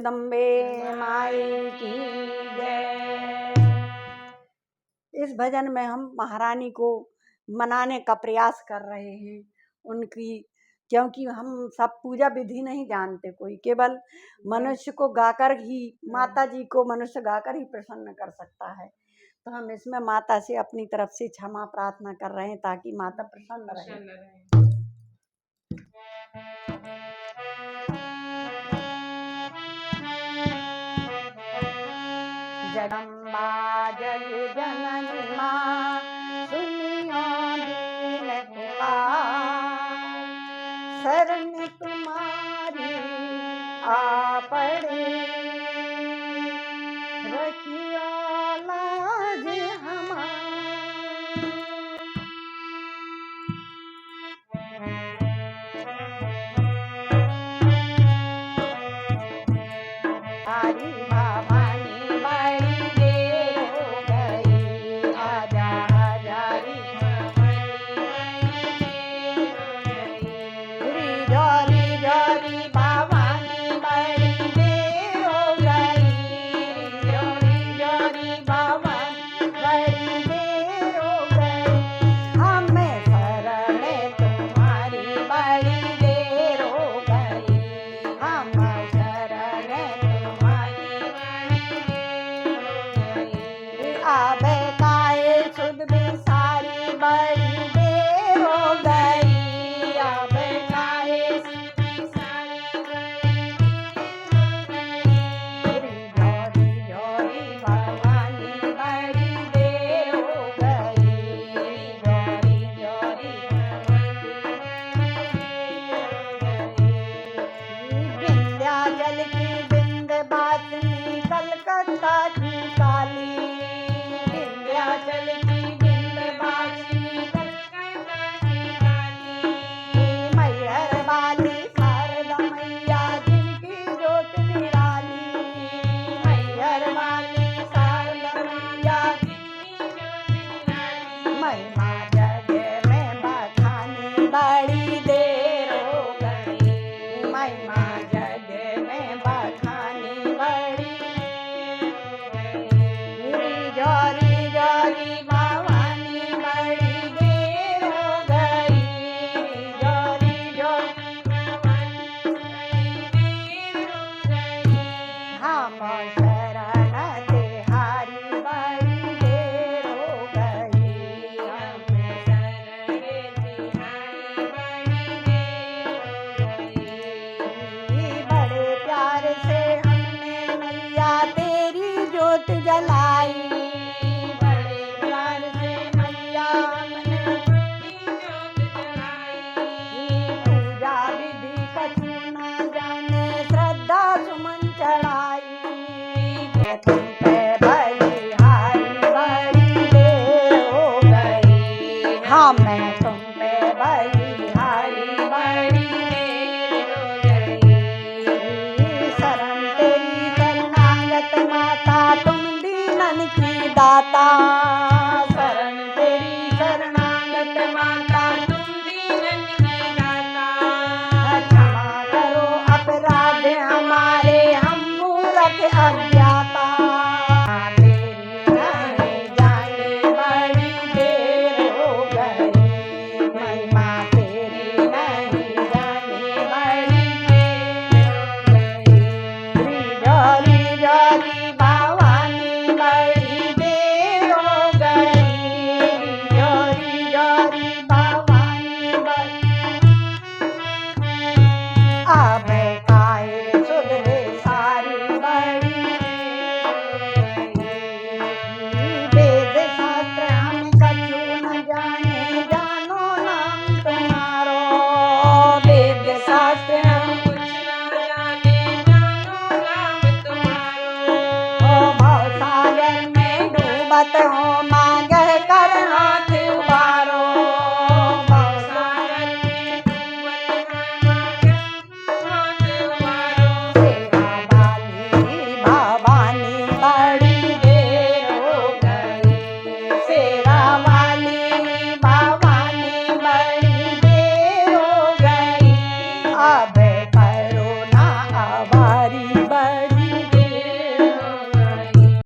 जगदम्बे माई की जय। इस भजन में हम महारानी को मनाने का प्रयास कर रहे हैं उनकी, क्योंकि हम सब पूजा विधि नहीं जानते, कोई केवल मनुष्य को गाकर ही, माता जी को मनुष्य गाकर ही प्रसन्न कर सकता है। तो हम इसमें माता से अपनी तरफ से क्षमा प्रार्थना कर रहे हैं ताकि माता प्रसन्न रहे। जगदम्बा जग जननी माँ सुनियो दीन पुकार, शरण तुम्हारी आ पड़े, रखियो लाज हमारी। दाता शरण तेरी शरणागत माता, तुम दीनन की दाता। क्षमा करो अपराध हमारे, हम मूर्ख